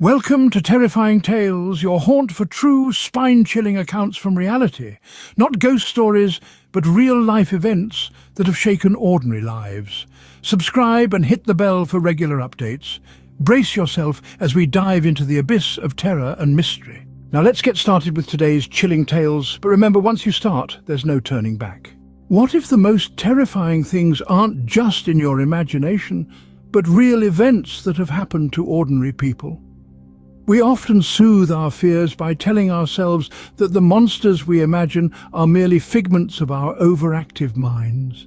Welcome to Terrifying Tales, your haunt for true, spine-chilling accounts from reality. Not ghost stories, but real-life events that have shaken ordinary lives. Subscribe and hit the bell for regular updates. Brace yourself as we dive into the abyss of terror and mystery. Now let's get started with today's chilling tales, but remember, once you start, there's no turning back. What if the most terrifying things aren't just in your imagination, but real events that have happened to ordinary people? We often soothe our fears by telling ourselves that the monsters we imagine are merely figments of our overactive minds.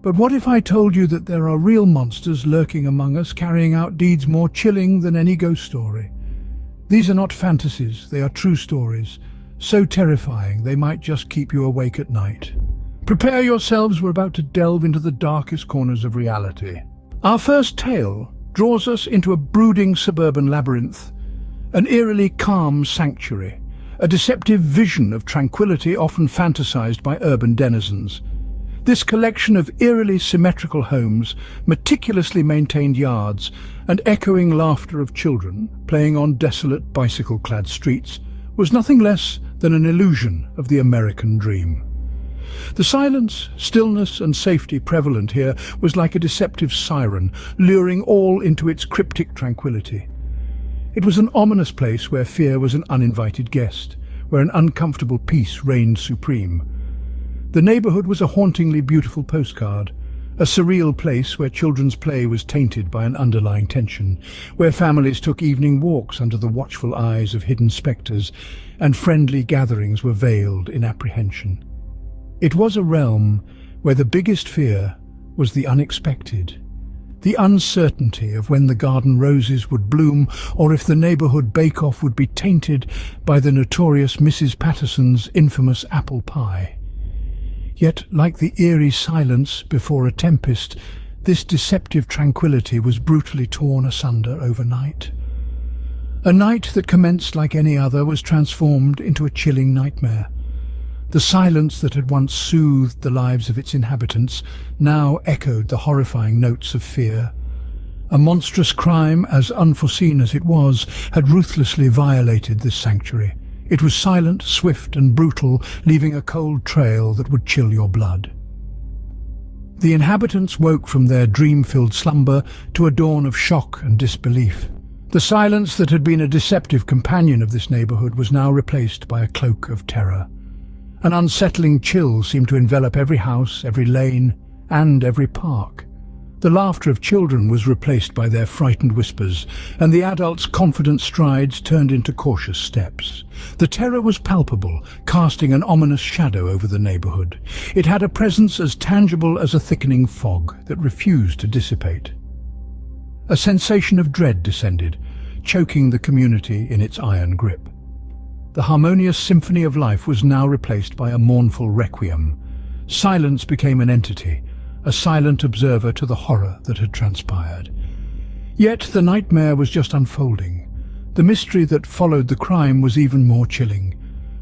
But what if I told you that there are real monsters lurking among us, carrying out deeds more chilling than any ghost story? These are not fantasies, they are true stories, so terrifying they might just keep you awake at night. Prepare yourselves, we're about to delve into the darkest corners of reality. Our first tale draws us into a brooding suburban labyrinth, an eerily calm sanctuary, a deceptive vision of tranquility often fantasized by urban denizens. This collection of eerily symmetrical homes, meticulously maintained yards, and echoing laughter of children playing on desolate bicycle-clad streets was nothing less than an illusion of the American dream. The silence, stillness and safety prevalent here was like a deceptive siren, luring all into its cryptic tranquility. It was an ominous place where fear was an uninvited guest, where an uncomfortable peace reigned supreme. The neighborhood was a hauntingly beautiful postcard, a surreal place where children's play was tainted by an underlying tension, where families took evening walks under the watchful eyes of hidden specters, and friendly gatherings were veiled in apprehension. It was a realm where the biggest fear was the unexpected, the uncertainty of when the garden roses would bloom or if the neighborhood bake-off would be tainted by the notorious Mrs. Patterson's infamous apple pie. Yet, like the eerie silence before a tempest, this deceptive tranquility was brutally torn asunder overnight. A night that commenced like any other was transformed into a chilling nightmare. The silence that had once soothed the lives of its inhabitants now echoed the horrifying notes of fear. A monstrous crime, as unforeseen as it was, had ruthlessly violated this sanctuary. It was silent, swift and brutal, leaving a cold trail that would chill your blood. The inhabitants woke from their dream-filled slumber to a dawn of shock and disbelief. The silence that had been a deceptive companion of this neighborhood was now replaced by a cloak of terror. An unsettling chill seemed to envelop every house, every lane, and every park. The laughter of children was replaced by their frightened whispers, and the adults' confident strides turned into cautious steps. The terror was palpable, casting an ominous shadow over the neighborhood. It had a presence as tangible as a thickening fog that refused to dissipate. A sensation of dread descended, choking the community in its iron grip. The harmonious symphony of life was now replaced by a mournful requiem. Silence became an entity, a silent observer to the horror that had transpired. Yet the nightmare was just unfolding. The mystery that followed the crime was even more chilling.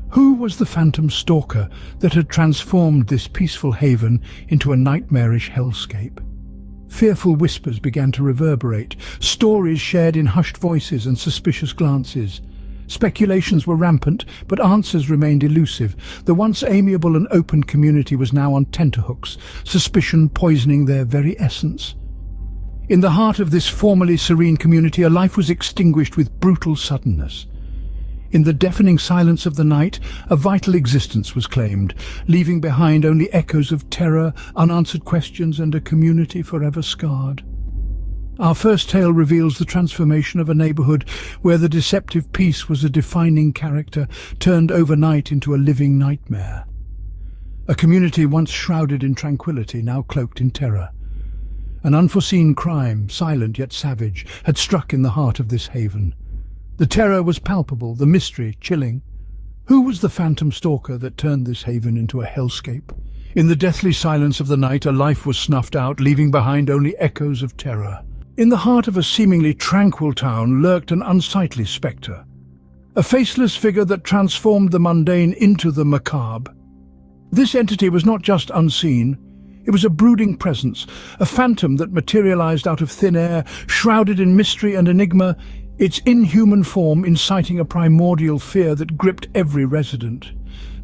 Who was the Phantom Stalker that had transformed this peaceful haven into a nightmarish hellscape? Fearful whispers began to reverberate, stories shared in hushed voices and suspicious glances. Speculations were rampant, but answers remained elusive. The once amiable and open community was now on tenterhooks, suspicion poisoning their very essence. In the heart of this formerly serene community, a life was extinguished with brutal suddenness. In the deafening silence of the night, a vital existence was claimed, leaving behind only echoes of terror, unanswered questions, and a community forever scarred. Our first tale reveals the transformation of a neighborhood where the deceptive peace was a defining character, turned overnight into a living nightmare. A community once shrouded in tranquility, now cloaked in terror. An unforeseen crime, silent yet savage, had struck in the heart of this haven. The terror was palpable, the mystery chilling. Who was the Phantom Stalker that turned this haven into a hellscape? In the deathly silence of the night, a life was snuffed out, leaving behind only echoes of terror. In the heart of a seemingly tranquil town lurked an unsightly spectre, a faceless figure that transformed the mundane into the macabre. This entity was not just unseen, it was a brooding presence, a phantom that materialized out of thin air, shrouded in mystery and enigma. its inhuman form inciting a primordial fear that gripped every resident.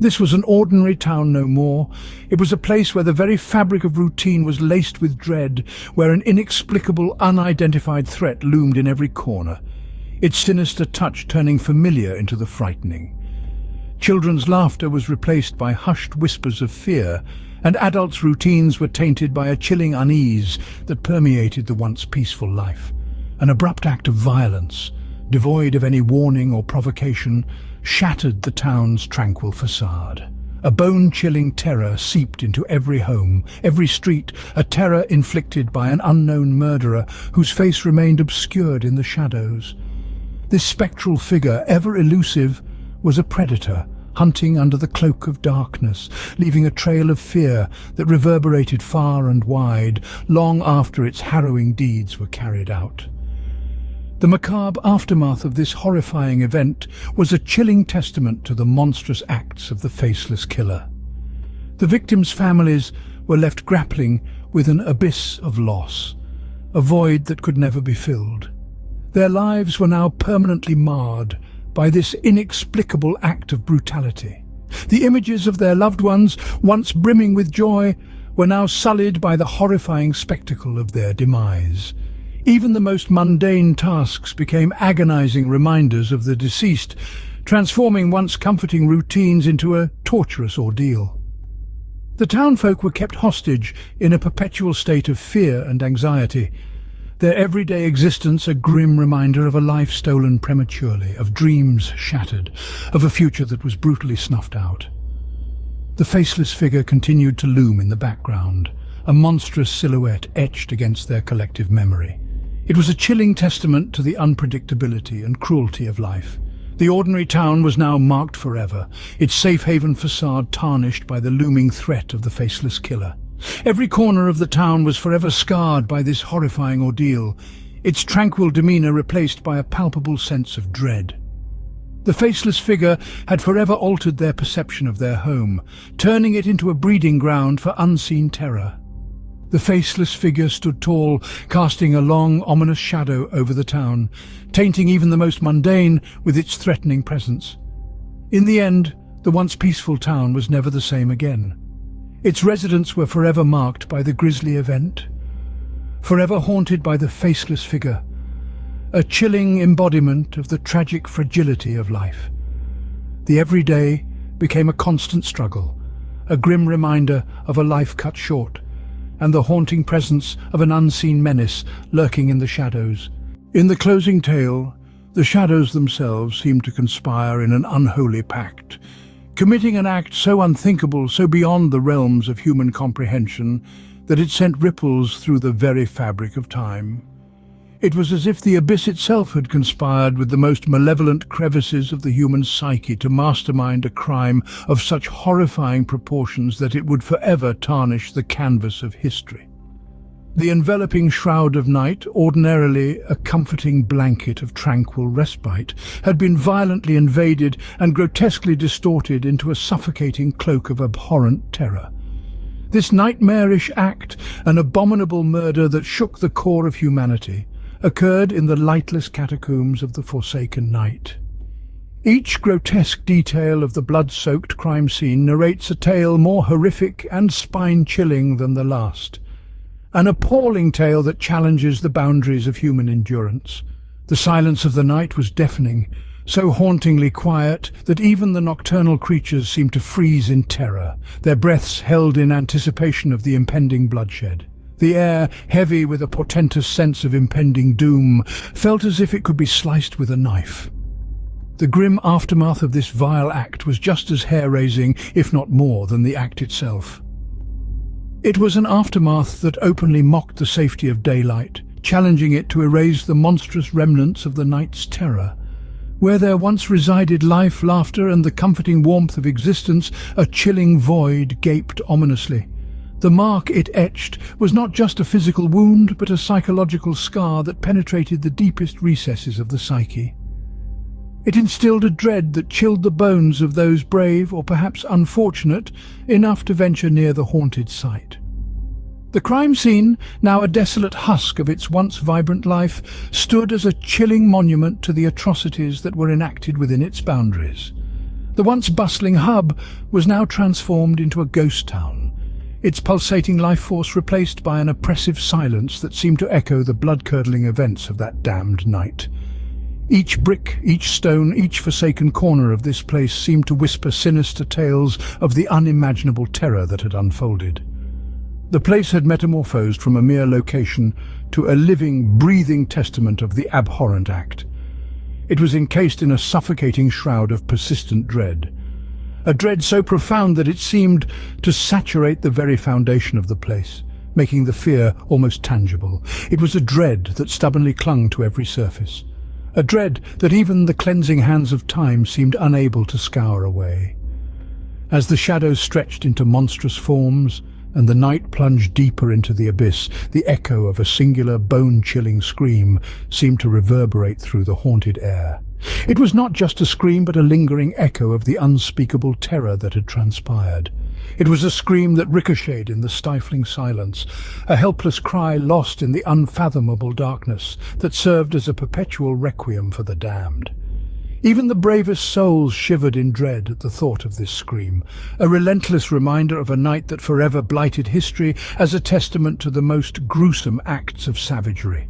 This was an ordinary town no more. It was a place where the very fabric of routine was laced with dread, where an inexplicable, unidentified threat loomed in every corner, its sinister touch turning familiar into the frightening. Children's laughter was replaced by hushed whispers of fear, and adults' routines were tainted by a chilling unease that permeated the once peaceful life. An abrupt act of violence, devoid of any warning or provocation, shattered the town's tranquil facade. A bone-chilling terror seeped into every home, every street, a terror inflicted by an unknown murderer whose face remained obscured in the shadows. This spectral figure, ever elusive, was a predator, hunting under the cloak of darkness, leaving a trail of fear that reverberated far and wide, long after its harrowing deeds were carried out. The macabre aftermath of this horrifying event was a chilling testament to the monstrous acts of the Faceless Killer. The victims' families were left grappling with an abyss of loss, a void that could never be filled. Their lives were now permanently marred by this inexplicable act of brutality. The images of their loved ones, once brimming with joy, were now sullied by the horrifying spectacle of their demise. Even the most mundane tasks became agonizing reminders of the deceased, transforming once comforting routines into a torturous ordeal. The townfolk were kept hostage in a perpetual state of fear and anxiety, their everyday existence a grim reminder of a life stolen prematurely, of dreams shattered, of a future that was brutally snuffed out. The faceless figure continued to loom in the background, a monstrous silhouette etched against their collective memory. It was a chilling testament to the unpredictability and cruelty of life. The ordinary town was now marked forever, its safe haven facade tarnished by the looming threat of the Faceless Killer. Every corner of the town was forever scarred by this horrifying ordeal, its tranquil demeanor replaced by a palpable sense of dread. The faceless figure had forever altered their perception of their home, turning it into a breeding ground for unseen terror. The faceless figure stood tall, casting a long, ominous shadow over the town, tainting even the most mundane with its threatening presence. In the end, the once peaceful town was never the same again. Its residents were forever marked by the grisly event, forever haunted by the faceless figure, a chilling embodiment of the tragic fragility of life. The everyday became a constant struggle, a grim reminder of a life cut short, and the haunting presence of an unseen menace lurking in the shadows. In the closing tale, the shadows themselves seemed to conspire in an unholy pact, committing an act so unthinkable, so beyond the realms of human comprehension, that it sent ripples through the very fabric of time. It was as if the abyss itself had conspired with the most malevolent crevices of the human psyche to mastermind a crime of such horrifying proportions that it would forever tarnish the canvas of history. The enveloping shroud of night, ordinarily a comforting blanket of tranquil respite, had been violently invaded and grotesquely distorted into a suffocating cloak of abhorrent terror. This nightmarish act, an abominable murder that shook the core of humanity, occurred in the lightless catacombs of the Forsaken Night. Each grotesque detail of the blood-soaked crime scene narrates a tale more horrific and spine-chilling than the last. An appalling tale that challenges the boundaries of human endurance. The silence of the night was deafening, so hauntingly quiet that even the nocturnal creatures seemed to freeze in terror, their breaths held in anticipation of the impending bloodshed. The air, heavy with a portentous sense of impending doom, felt as if it could be sliced with a knife. The grim aftermath of this vile act was just as hair-raising, if not more, than the act itself. It was an aftermath that openly mocked the safety of daylight, challenging it to erase the monstrous remnants of the night's terror. Where there once resided life, laughter, and the comforting warmth of existence, a chilling void gaped ominously. The mark it etched was not just a physical wound, but a psychological scar that penetrated the deepest recesses of the psyche. It instilled a dread that chilled the bones of those brave, or perhaps unfortunate, enough to venture near the haunted site. The crime scene, now a desolate husk of its once vibrant life, stood as a chilling monument to the atrocities that were enacted within its boundaries. The once bustling hub was now transformed into a ghost town, its pulsating life force replaced by an oppressive silence that seemed to echo the blood-curdling events of that damned night. Each brick, each stone, each forsaken corner of this place seemed to whisper sinister tales of the unimaginable terror that had unfolded. The place had metamorphosed from a mere location to a living, breathing testament of the abhorrent act. It was encased in a suffocating shroud of persistent dread. A dread so profound that it seemed to saturate the very foundation of the place, making the fear almost tangible. It was a dread that stubbornly clung to every surface. A dread that even the cleansing hands of time seemed unable to scour away. As the shadows stretched into monstrous forms, and the night plunged deeper into the abyss, the echo of a singular, bone-chilling scream seemed to reverberate through the haunted air. It was not just a scream, but a lingering echo of the unspeakable terror that had transpired. It was a scream that ricocheted in the stifling silence, a helpless cry lost in the unfathomable darkness that served as a perpetual requiem for the damned. Even the bravest souls shivered in dread at the thought of this scream, a relentless reminder of a night that forever blighted history as a testament to the most gruesome acts of savagery.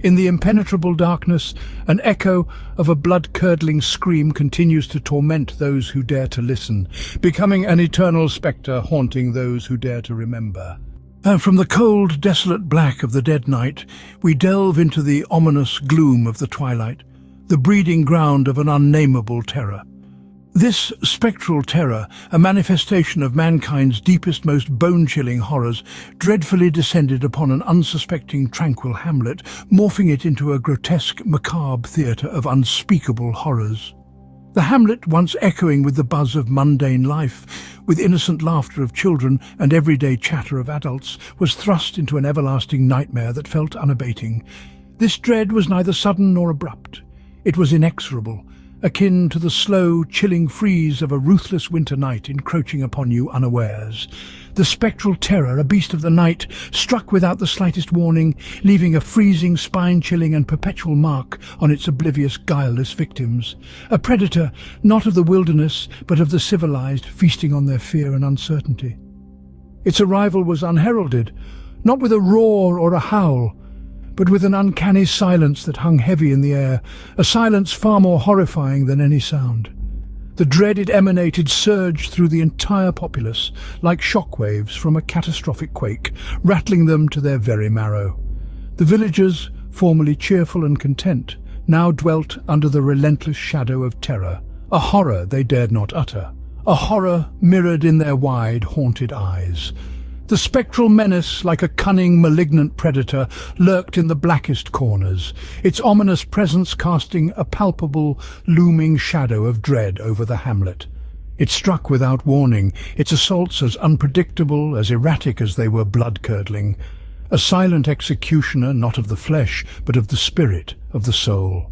In the impenetrable darkness, an echo of a blood-curdling scream continues to torment those who dare to listen, becoming an eternal spectre haunting those who dare to remember. And from the cold, desolate black of the dead night, we delve into the ominous gloom of the twilight, the breeding ground of an unnameable terror. This spectral terror, a manifestation of mankind's deepest, most bone-chilling horrors, dreadfully descended upon an unsuspecting, tranquil hamlet, morphing it into a grotesque, macabre theatre of unspeakable horrors. The hamlet, once echoing with the buzz of mundane life, with innocent laughter of children and everyday chatter of adults, was thrust into an everlasting nightmare that felt unabating. This dread was neither sudden nor abrupt. It was inexorable, akin to the slow, chilling freeze of a ruthless winter night encroaching upon you unawares. The spectral terror, a beast of the night, struck without the slightest warning, leaving a freezing, spine-chilling and perpetual mark on its oblivious, guileless victims. A predator, not of the wilderness, but of the civilized, feasting on their fear and uncertainty. Its arrival was unheralded, not with a roar or a howl, but with an uncanny silence that hung heavy in the air, a silence far more horrifying than any sound. The dread it emanated surged through the entire populace, like shockwaves from a catastrophic quake, rattling them to their very marrow. The villagers, formerly cheerful and content, now dwelt under the relentless shadow of terror, a horror they dared not utter, a horror mirrored in their wide, haunted eyes. The spectral menace, like a cunning, malignant predator, lurked in the blackest corners, its ominous presence casting a palpable, looming shadow of dread over the hamlet. It struck without warning, its assaults as unpredictable, as erratic as they were blood-curdling. A silent executioner, not of the flesh, but of the spirit, of the soul.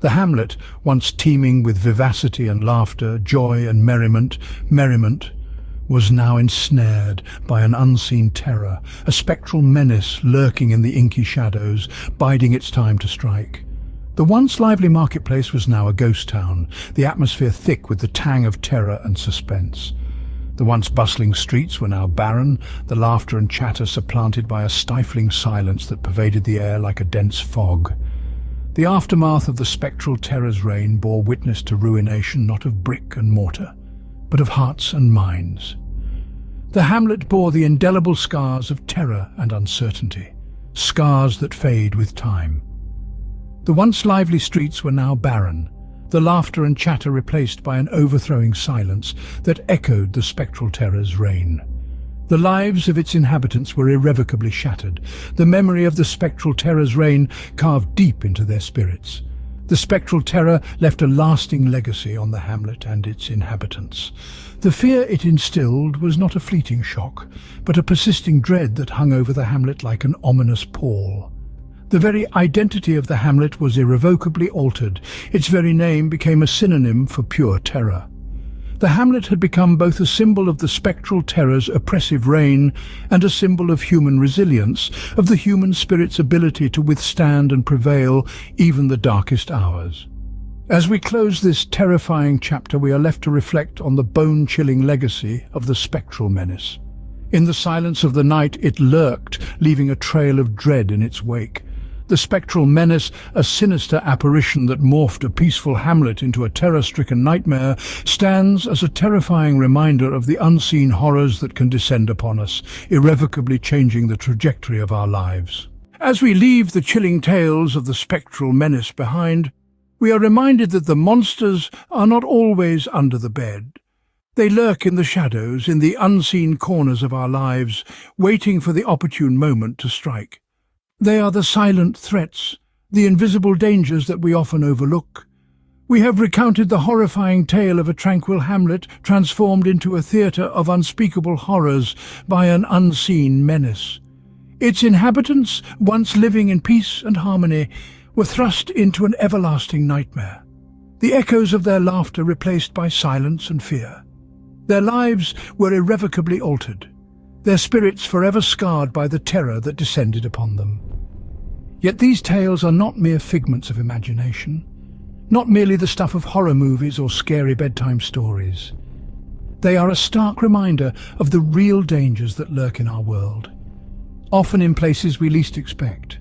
The hamlet, once teeming with vivacity and laughter, joy and merriment, was now ensnared by an unseen terror, a spectral menace lurking in the inky shadows, biding its time to strike. The once lively marketplace was now a ghost town, the atmosphere thick with the tang of terror and suspense. The once bustling streets were now barren, the laughter and chatter supplanted by a stifling silence that pervaded the air like a dense fog. The aftermath of the spectral terror's reign bore witness to ruination not of brick and mortar, but of hearts and minds. The hamlet bore the indelible scars of terror and uncertainty, scars that fade with time. The once lively streets were now barren, the laughter and chatter replaced by an overthrowing silence that echoed the spectral terror's reign. The lives of its inhabitants were irrevocably shattered, the memory of the spectral terror's reign carved deep into their spirits. The spectral terror left a lasting legacy on the hamlet and its inhabitants. The fear it instilled was not a fleeting shock, but a persisting dread that hung over the hamlet like an ominous pall. The very identity of the hamlet was irrevocably altered. Its very name became a synonym for pure terror. The hamlet had become both a symbol of the spectral terror's oppressive reign and a symbol of human resilience, of the human spirit's ability to withstand and prevail even the darkest hours. As we close this terrifying chapter, we are left to reflect on the bone-chilling legacy of the spectral menace. In the silence of the night, it lurked, leaving a trail of dread in its wake. The spectral menace, a sinister apparition that morphed a peaceful hamlet into a terror-stricken nightmare, stands as a terrifying reminder of the unseen horrors that can descend upon us, irrevocably changing the trajectory of our lives. As we leave the chilling tales of the spectral menace behind, we are reminded that the monsters are not always under the bed. They lurk in the shadows, in the unseen corners of our lives, waiting for the opportune moment to strike. They are the silent threats, the invisible dangers that we often overlook. We have recounted the horrifying tale of a tranquil hamlet transformed into a theatre of unspeakable horrors by an unseen menace. Its inhabitants, once living in peace and harmony, were thrust into an everlasting nightmare. The echoes of their laughter replaced by silence and fear. Their lives were irrevocably altered, their spirits forever scarred by the terror that descended upon them. Yet these tales are not mere figments of imagination, not merely the stuff of horror movies or scary bedtime stories. They are a stark reminder of the real dangers that lurk in our world, often in places we least expect.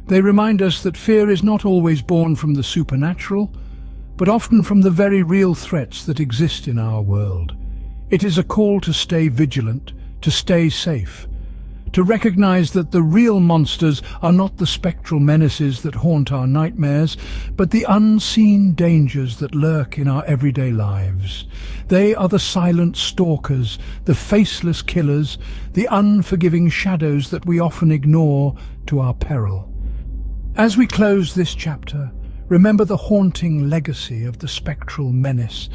They remind us that fear is not always born from the supernatural, but often from the very real threats that exist in our world. It is a call to stay vigilant, to stay safe, to recognize that the real monsters are not the spectral menaces that haunt our nightmares, but the unseen dangers that lurk in our everyday lives. They are the silent stalkers, the faceless killers, the unforgiving shadows that we often ignore to our peril. As we close this chapter, remember the haunting legacy of the spectral menace.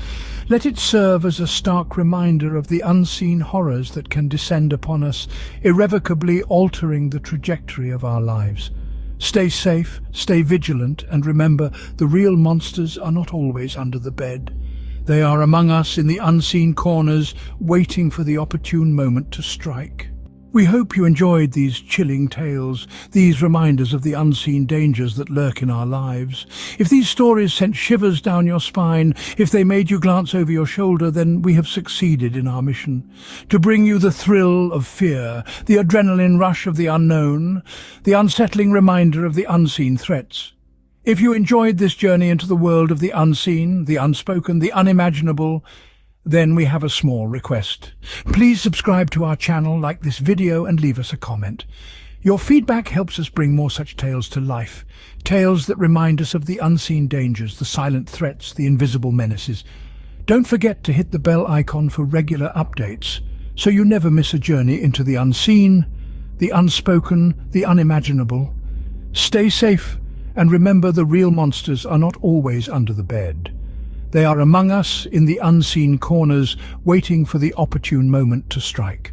Let it serve as a stark reminder of the unseen horrors that can descend upon us, irrevocably altering the trajectory of our lives. Stay safe, stay vigilant, and remember, the real monsters are not always under the bed. They are among us in the unseen corners, waiting for the opportune moment to strike. We hope you enjoyed these chilling tales, these reminders of the unseen dangers that lurk in our lives. If these stories sent shivers down your spine, if they made you glance over your shoulder, then we have succeeded in our mission. To bring you the thrill of fear, the adrenaline rush of the unknown, the unsettling reminder of the unseen threats. If you enjoyed this journey into the world of the unseen, the unspoken, the unimaginable, then we have a small request. Please subscribe to our channel, like this video, and leave us a comment. Your feedback helps us bring more such tales to life. Tales that remind us of the unseen dangers, the silent threats, the invisible menaces. Don't forget to hit the bell icon for regular updates, so you never miss a journey into the unseen, the unspoken, the unimaginable. Stay safe, and remember, the real monsters are not always under the bed. They are among us in the unseen corners, waiting for the opportune moment to strike.